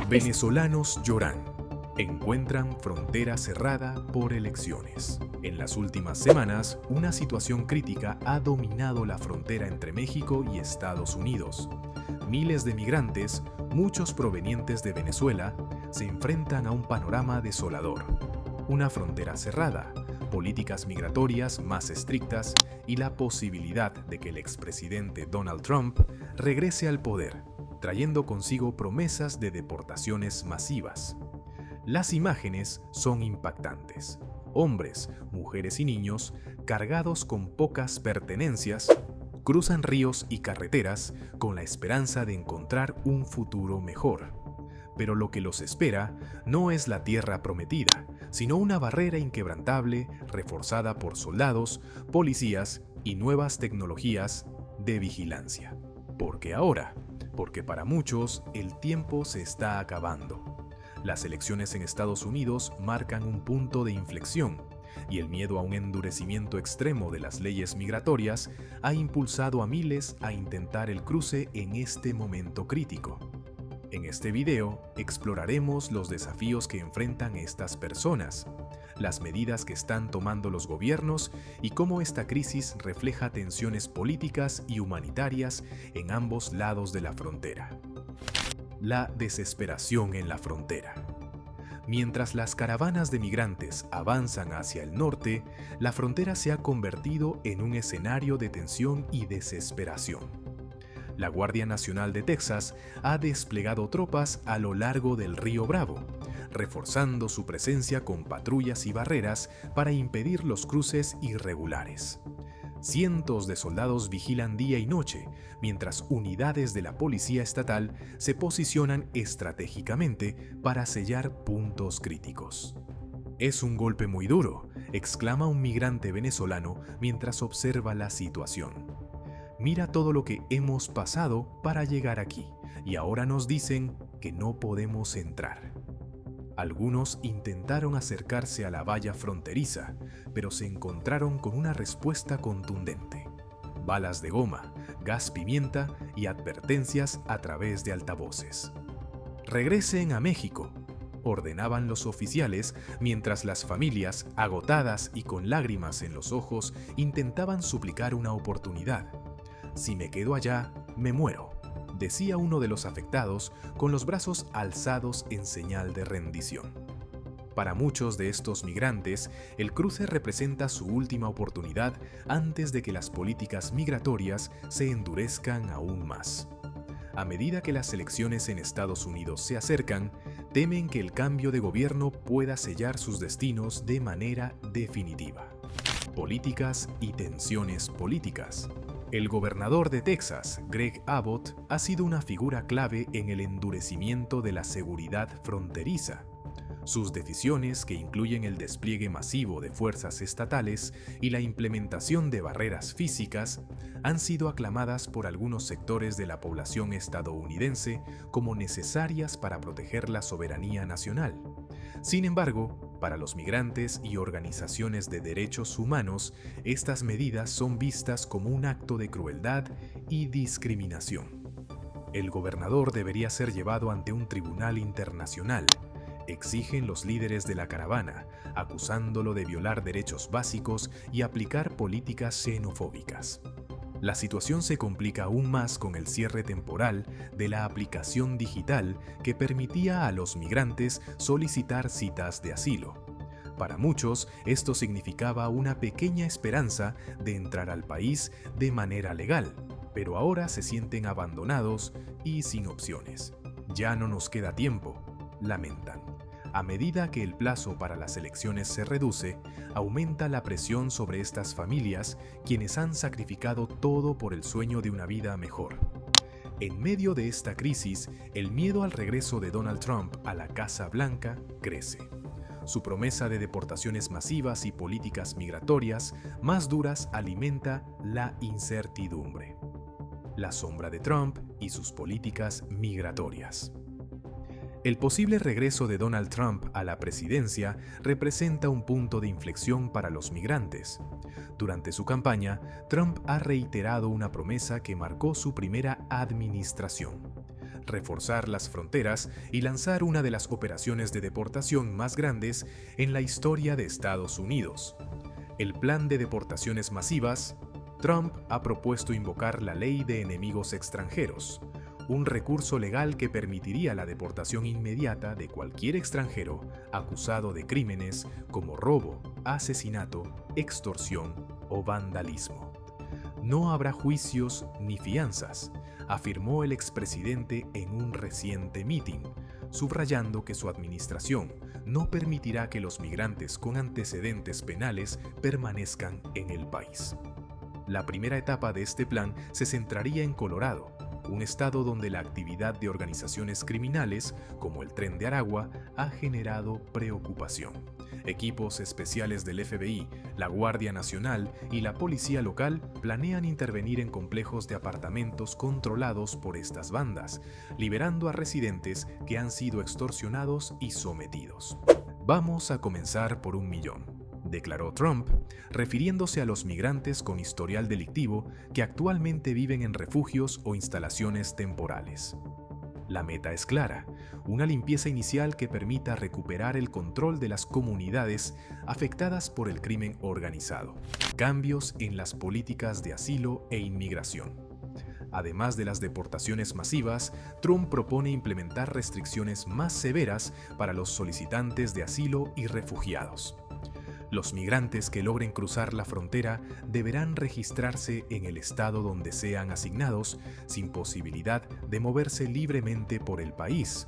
Venezolanos lloran. Encuentran frontera cerrada por elecciones. En las últimas semanas, una situación crítica ha dominado la frontera entre México y Estados Unidos. Miles de migrantes, muchos provenientes de Venezuela, se enfrentan a un panorama desolador. Una frontera cerrada, políticas migratorias más estrictas y la posibilidad de que el expresidente Donald Trump regrese al poder, trayendo consigo promesas de deportaciones masivas. Las imágenes son impactantes. Hombres, mujeres y niños, cargados con pocas pertenencias, cruzan ríos y carreteras con la esperanza de encontrar un futuro mejor. Pero lo que los espera no es la tierra prometida, sino una barrera inquebrantable reforzada por soldados, policías y nuevas tecnologías de vigilancia. Porque para muchos el tiempo se está acabando. Las elecciones en Estados Unidos marcan un punto de inflexión y el miedo a un endurecimiento extremo de las leyes migratorias ha impulsado a miles a intentar el cruce en este momento crítico. En este video exploraremos los desafíos que enfrentan estas personas, las medidas que están tomando los gobiernos y cómo esta crisis refleja tensiones políticas y humanitarias en ambos lados de la frontera. La desesperación en la frontera. Mientras las caravanas de migrantes avanzan hacia el norte, la frontera se ha convertido en un escenario de tensión y desesperación. La Guardia Nacional de Texas ha desplegado tropas a lo largo del río Bravo, reforzando su presencia con patrullas y barreras para impedir los cruces irregulares. Cientos de soldados vigilan día y noche, mientras unidades de la Policía Estatal se posicionan estratégicamente para sellar puntos críticos. «Es un golpe muy duro», exclama un migrante venezolano mientras observa la situación. «Mira todo lo que hemos pasado para llegar aquí, y ahora nos dicen que no podemos entrar». Algunos intentaron acercarse a la valla fronteriza, pero se encontraron con una respuesta contundente: balas de goma, gas pimienta y advertencias a través de altavoces. «Regresen a México», ordenaban los oficiales, mientras las familias, agotadas y con lágrimas en los ojos, intentaban suplicar una oportunidad. «Si me quedo allá, me muero», decía uno de los afectados con los brazos alzados en señal de rendición. Para muchos de estos migrantes, el cruce representa su última oportunidad antes de que las políticas migratorias se endurezcan aún más. A medida que las elecciones en Estados Unidos se acercan, temen que el cambio de gobierno pueda sellar sus destinos de manera definitiva. Políticas y tensiones políticas. El gobernador de Texas, Greg Abbott, ha sido una figura clave en el endurecimiento de la seguridad fronteriza. Sus decisiones, que incluyen el despliegue masivo de fuerzas estatales y la implementación de barreras físicas, han sido aclamadas por algunos sectores de la población estadounidense como necesarias para proteger la soberanía nacional. Sin embargo, para los migrantes y organizaciones de derechos humanos, estas medidas son vistas como un acto de crueldad y discriminación. El gobernador debería ser llevado ante un tribunal internacional, exigen los líderes de la caravana, acusándolo de violar derechos básicos y aplicar políticas xenofóbicas. La situación se complica aún más con el cierre temporal de la aplicación digital que permitía a los migrantes solicitar citas de asilo. Para muchos, esto significaba una pequeña esperanza de entrar al país de manera legal, pero ahora se sienten abandonados y sin opciones. «Ya no nos queda tiempo», lamentan. A medida que el plazo para las elecciones se reduce, aumenta la presión sobre estas familias, quienes han sacrificado todo por el sueño de una vida mejor. En medio de esta crisis, el miedo al regreso de Donald Trump a la Casa Blanca crece. Su promesa de deportaciones masivas y políticas migratorias más duras alimenta la incertidumbre. La sombra de Trump y sus políticas migratorias. El posible regreso de Donald Trump a la presidencia representa un punto de inflexión para los migrantes. Durante su campaña, Trump ha reiterado una promesa que marcó su primera administración: reforzar las fronteras y lanzar una de las operaciones de deportación más grandes en la historia de Estados Unidos. El plan de deportaciones masivas. Trump ha propuesto invocar la ley de enemigos extranjeros, un recurso legal que permitiría la deportación inmediata de cualquier extranjero acusado de crímenes como robo, asesinato, extorsión o vandalismo. No habrá juicios ni fianzas, afirmó el expresidente en un reciente mitin, subrayando que su administración no permitirá que los migrantes con antecedentes penales permanezcan en el país. La primera etapa de este plan se centraría en Colorado, un estado donde la actividad de organizaciones criminales, como el Tren de Aragua, ha generado preocupación. Equipos especiales del FBI, la Guardia Nacional y la policía local planean intervenir en complejos de apartamentos controlados por estas bandas, liberando a residentes que han sido extorsionados y sometidos. Vamos a comenzar por 1 millón, declaró Trump, refiriéndose a los migrantes con historial delictivo que actualmente viven en refugios o instalaciones temporales. La meta es clara, una limpieza inicial que permita recuperar el control de las comunidades afectadas por el crimen organizado. Cambios en las políticas de asilo e inmigración. Además de las deportaciones masivas, Trump propone implementar restricciones más severas para los solicitantes de asilo y refugiados. Los migrantes que logren cruzar la frontera deberán registrarse en el estado donde sean asignados, sin posibilidad de moverse libremente por el país.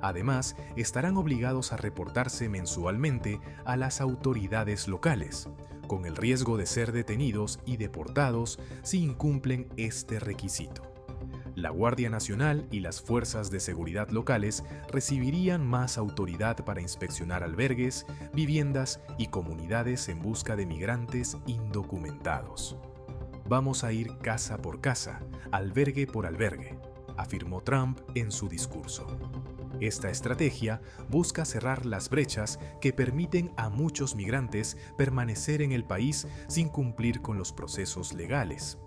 Además, estarán obligados a reportarse mensualmente a las autoridades locales, con el riesgo de ser detenidos y deportados si incumplen este requisito. La Guardia Nacional y las fuerzas de seguridad locales recibirían más autoridad para inspeccionar albergues, viviendas y comunidades en busca de migrantes indocumentados. Vamos a ir casa por casa, albergue por albergue, afirmó Trump en su discurso. Esta estrategia busca cerrar las brechas que permiten a muchos migrantes permanecer en el país sin cumplir con los procesos legales.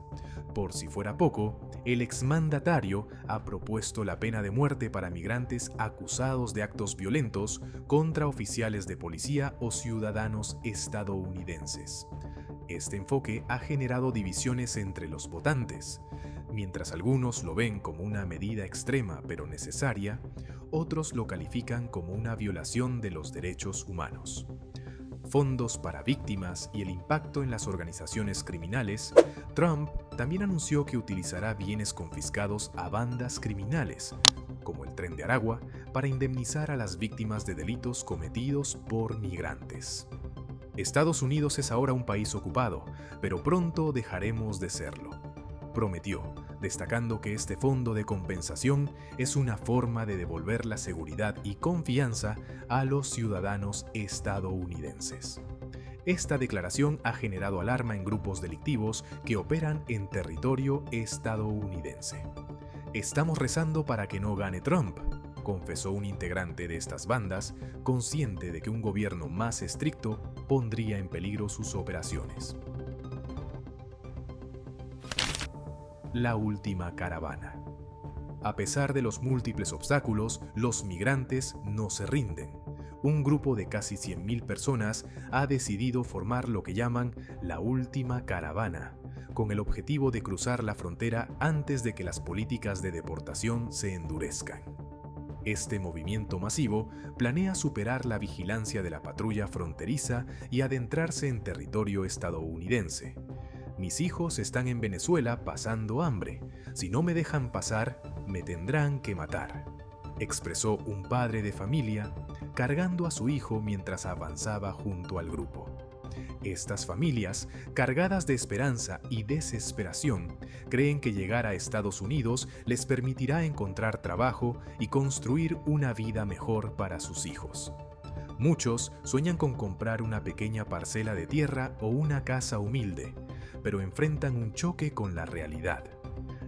Por si fuera poco, el exmandatario ha propuesto la pena de muerte para migrantes acusados de actos violentos contra oficiales de policía o ciudadanos estadounidenses. Este enfoque ha generado divisiones entre los votantes. Mientras algunos lo ven como una medida extrema pero necesaria, otros lo califican como una violación de los derechos humanos. Fondos para víctimas y el impacto en las organizaciones criminales. Trump también anunció que utilizará bienes confiscados a bandas criminales, como el Tren de Aragua, para indemnizar a las víctimas de delitos cometidos por migrantes. Estados Unidos es ahora un país ocupado, pero pronto dejaremos de serlo, prometió, destacando que este fondo de compensación es una forma de devolver la seguridad y confianza a los ciudadanos estadounidenses. Esta declaración ha generado alarma en grupos delictivos que operan en territorio estadounidense. Estamos rezando para que no gane Trump, confesó un integrante de estas bandas, consciente de que un gobierno más estricto pondría en peligro sus operaciones. La última caravana. A pesar de los múltiples obstáculos, los migrantes no se rinden. Un grupo de casi 100.000 personas ha decidido formar lo que llaman la última caravana, con el objetivo de cruzar la frontera antes de que las políticas de deportación se endurezcan. Este movimiento masivo planea superar la vigilancia de la patrulla fronteriza y adentrarse en territorio estadounidense. Mis hijos están en Venezuela pasando hambre. Si no me dejan pasar, me tendrán que matar, expresó un padre de familia cargando a su hijo mientras avanzaba junto al grupo. Estas familias, cargadas de esperanza y desesperación, creen que llegar a Estados Unidos les permitirá encontrar trabajo y construir una vida mejor para sus hijos. Muchos sueñan con comprar una pequeña parcela de tierra o una casa humilde, pero enfrentan un choque con la realidad.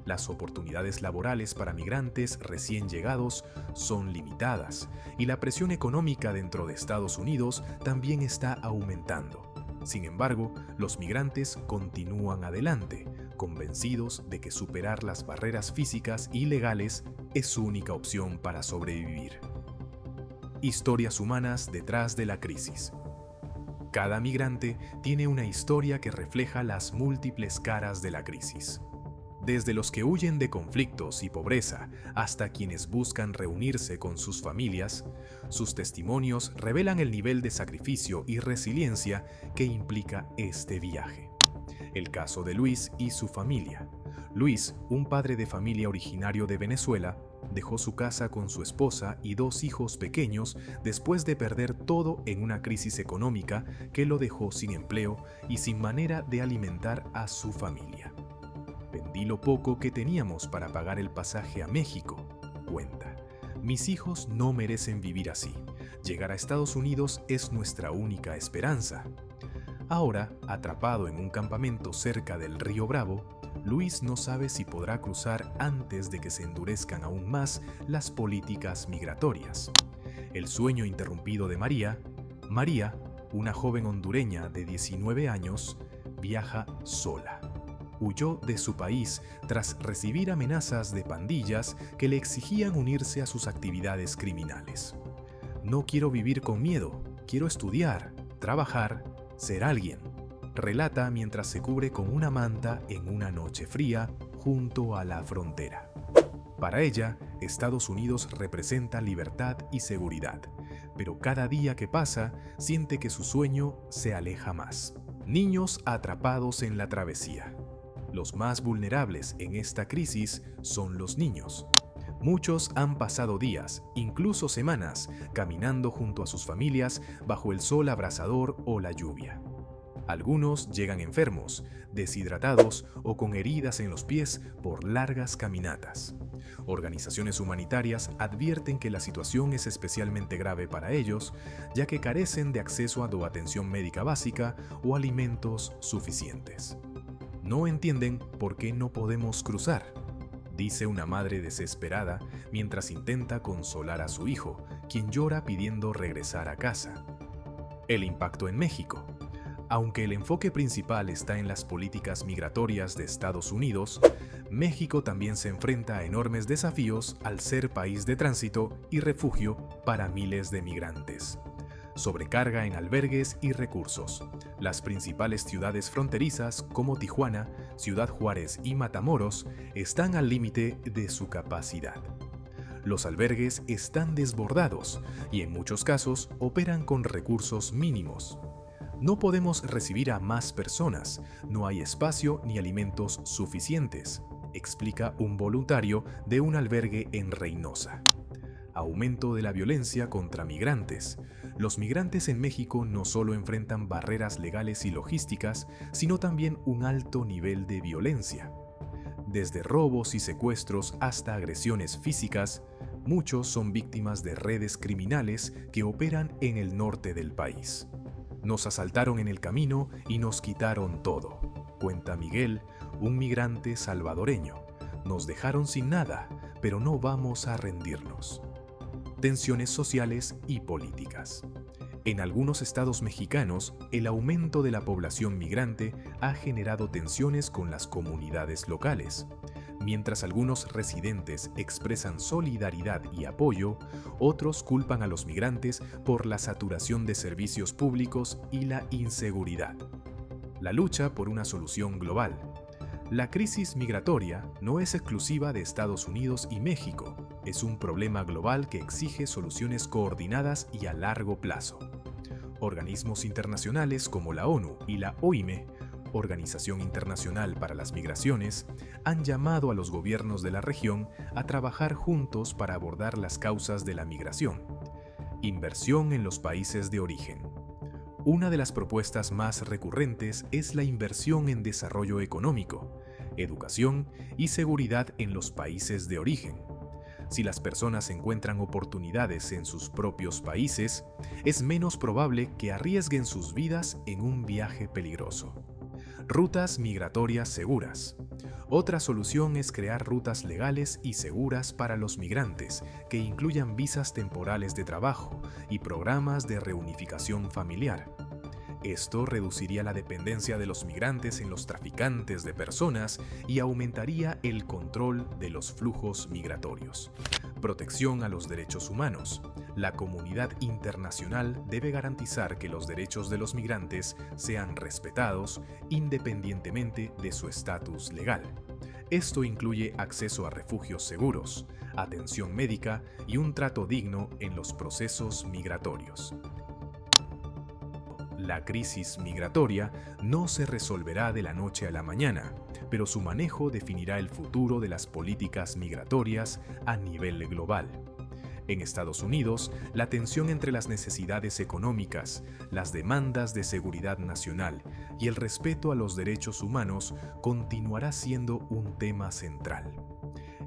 Las oportunidades laborales para migrantes recién llegados son limitadas y la presión económica dentro de Estados Unidos también está aumentando. Sin embargo, los migrantes continúan adelante, convencidos de que superar las barreras físicas y legales es su única opción para sobrevivir. Historias humanas detrás de la crisis. Cada migrante tiene una historia que refleja las múltiples caras de la crisis. Desde los que huyen de conflictos y pobreza hasta quienes buscan reunirse con sus familias, sus testimonios revelan el nivel de sacrificio y resiliencia que implica este viaje. El caso de Luis y su familia. Luis, un padre de familia originario de Venezuela, dejó su casa con su esposa y 2 hijos pequeños después de perder todo en una crisis económica que lo dejó sin empleo y sin manera de alimentar a su familia. Vendí lo poco que teníamos para pagar el pasaje a México, cuenta. Mis hijos no merecen vivir así. Llegar a Estados Unidos es nuestra única esperanza. Ahora, atrapado en un campamento cerca del río Bravo, Luis no sabe si podrá cruzar antes de que se endurezcan aún más las políticas migratorias. El sueño interrumpido de María, una joven hondureña de 19 años, viaja sola. Huyó de su país tras recibir amenazas de pandillas que le exigían unirse a sus actividades criminales. No quiero vivir con miedo, quiero estudiar, trabajar, ser alguien, relata mientras se cubre con una manta en una noche fría junto a la frontera. Para ella, Estados Unidos representa libertad y seguridad, pero cada día que pasa siente que su sueño se aleja más. Niños atrapados en la travesía. Los más vulnerables en esta crisis son los niños. Muchos han pasado días, incluso semanas, caminando junto a sus familias bajo el sol abrasador o la lluvia. Algunos llegan enfermos, deshidratados o con heridas en los pies por largas caminatas. Organizaciones humanitarias advierten que la situación es especialmente grave para ellos, ya que carecen de acceso a atención médica básica o alimentos suficientes. No entienden por qué no podemos cruzar, dice una madre desesperada mientras intenta consolar a su hijo, quien llora pidiendo regresar a casa. El impacto en México. Aunque el enfoque principal está en las políticas migratorias de Estados Unidos, México también se enfrenta a enormes desafíos al ser país de tránsito y refugio para miles de migrantes. Sobrecarga en albergues y recursos. Las principales ciudades fronterizas como Tijuana, Ciudad Juárez y Matamoros están al límite de su capacidad. Los albergues están desbordados y en muchos casos operan con recursos mínimos. No podemos recibir a más personas, no hay espacio ni alimentos suficientes, explica un voluntario de un albergue en Reynosa. Aumento de la violencia contra migrantes. Los migrantes en México no solo enfrentan barreras legales y logísticas, sino también un alto nivel de violencia. Desde robos y secuestros hasta agresiones físicas, muchos son víctimas de redes criminales que operan en el norte del país. Nos asaltaron en el camino y nos quitaron todo, cuenta Miguel, un migrante salvadoreño. Nos dejaron sin nada, pero no vamos a rendirnos. Tensiones sociales y políticas. En algunos estados mexicanos, el aumento de la población migrante ha generado tensiones con las comunidades locales. Mientras algunos residentes expresan solidaridad y apoyo, otros culpan a los migrantes por la saturación de servicios públicos y la inseguridad. La lucha por una solución global. La crisis migratoria no es exclusiva de Estados Unidos y México, es un problema global que exige soluciones coordinadas y a largo plazo. Organismos internacionales como la ONU y la OIM, Organización Internacional para las Migraciones, han llamado a los gobiernos de la región a trabajar juntos para abordar las causas de la migración. Inversión en los países de origen. Una de las propuestas más recurrentes es la inversión en desarrollo económico, educación y seguridad en los países de origen. Si las personas encuentran oportunidades en sus propios países, es menos probable que arriesguen sus vidas en un viaje peligroso. Rutas migratorias seguras. Otra solución es crear rutas legales y seguras para los migrantes, que incluyan visas temporales de trabajo y programas de reunificación familiar. Esto reduciría la dependencia de los migrantes en los traficantes de personas y aumentaría el control de los flujos migratorios. Protección a los derechos humanos. La comunidad internacional debe garantizar que los derechos de los migrantes sean respetados independientemente de su estatus legal. Esto incluye acceso a refugios seguros, atención médica y un trato digno en los procesos migratorios. La crisis migratoria no se resolverá de la noche a la mañana, pero su manejo definirá el futuro de las políticas migratorias a nivel global. En Estados Unidos, la tensión entre las necesidades económicas, las demandas de seguridad nacional y el respeto a los derechos humanos continuará siendo un tema central.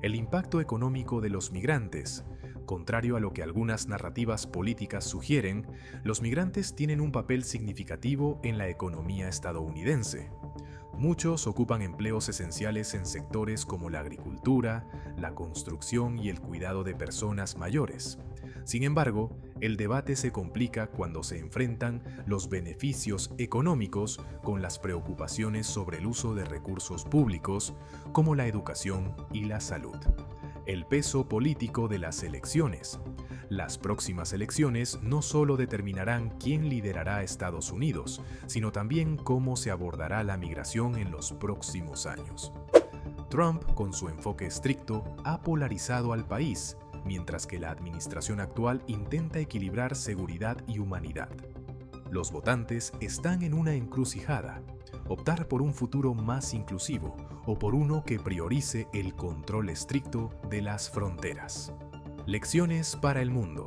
El impacto económico de los migrantes. Contrario a lo que algunas narrativas políticas sugieren, los migrantes tienen un papel significativo en la economía estadounidense. Muchos ocupan empleos esenciales en sectores como la agricultura, la construcción y el cuidado de personas mayores. Sin embargo, el debate se complica cuando se enfrentan los beneficios económicos con las preocupaciones sobre el uso de recursos públicos, como la educación y la salud. El peso político de las elecciones. Las próximas elecciones no solo determinarán quién liderará a Estados Unidos, sino también cómo se abordará la migración en los próximos años. Trump, con su enfoque estricto, ha polarizado al país, mientras que la administración actual intenta equilibrar seguridad y humanidad. Los votantes están en una encrucijada: optar por un futuro más inclusivo o por uno que priorice el control estricto de las fronteras. Lecciones para el mundo.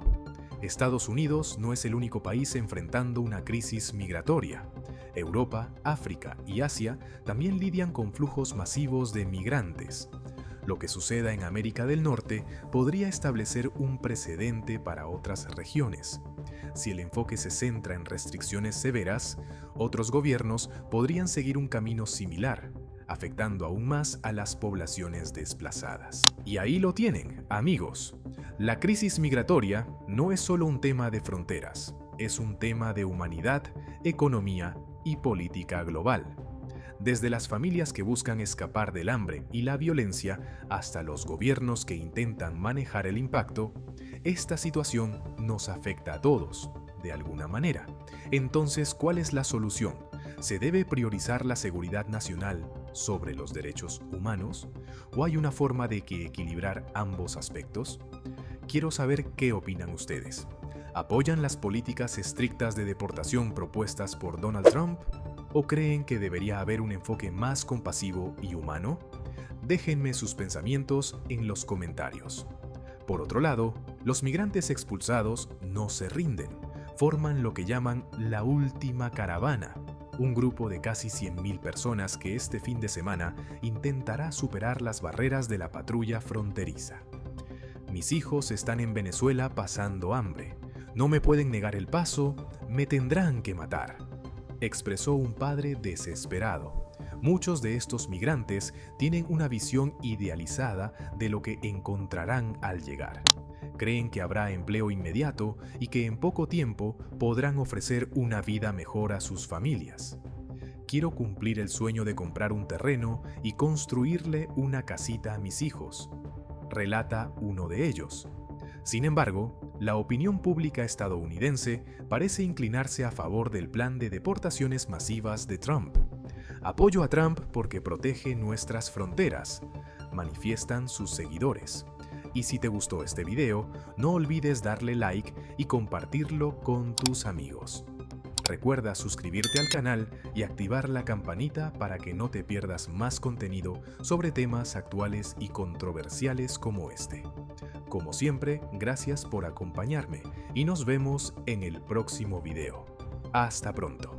Estados Unidos no es el único país enfrentando una crisis migratoria. Europa, África y Asia también lidian con flujos masivos de migrantes. Lo que suceda en América del Norte podría establecer un precedente para otras regiones. Si el enfoque se centra en restricciones severas, otros gobiernos podrían seguir un camino similar, afectando aún más a las poblaciones desplazadas. Y ahí lo tienen, amigos. La crisis migratoria no es solo un tema de fronteras, es un tema de humanidad, economía y política global. Desde las familias que buscan escapar del hambre y la violencia hasta los gobiernos que intentan manejar el impacto, esta situación nos afecta a todos, de alguna manera. Entonces, ¿cuál es la solución? ¿Se debe priorizar la seguridad nacional sobre los derechos humanos? ¿O hay una forma de equilibrar ambos aspectos? Quiero saber qué opinan ustedes. ¿Apoyan las políticas estrictas de deportación propuestas por Donald Trump? ¿O creen que debería haber un enfoque más compasivo y humano? Déjenme sus pensamientos en los comentarios. Por otro lado, los migrantes expulsados no se rinden. Forman lo que llaman la última caravana, un grupo de casi 100.000 personas que este fin de semana intentará superar las barreras de la patrulla fronteriza. Mis hijos están en Venezuela pasando hambre. No me pueden negar el paso, me tendrán que matar, expresó un padre desesperado. Muchos de estos migrantes tienen una visión idealizada de lo que encontrarán al llegar. Creen que habrá empleo inmediato y que en poco tiempo podrán ofrecer una vida mejor a sus familias. Quiero cumplir el sueño de comprar un terreno y construirle una casita a mis hijos, relata uno de ellos. Sin embargo, la opinión pública estadounidense parece inclinarse a favor del plan de deportaciones masivas de Trump. Apoyo a Trump porque protege nuestras fronteras, manifiestan sus seguidores. Y si te gustó este video, no olvides darle like y compartirlo con tus amigos. Recuerda suscribirte al canal y activar la campanita para que no te pierdas más contenido sobre temas actuales y controversiales como este. Como siempre, gracias por acompañarme y nos vemos en el próximo video. Hasta pronto.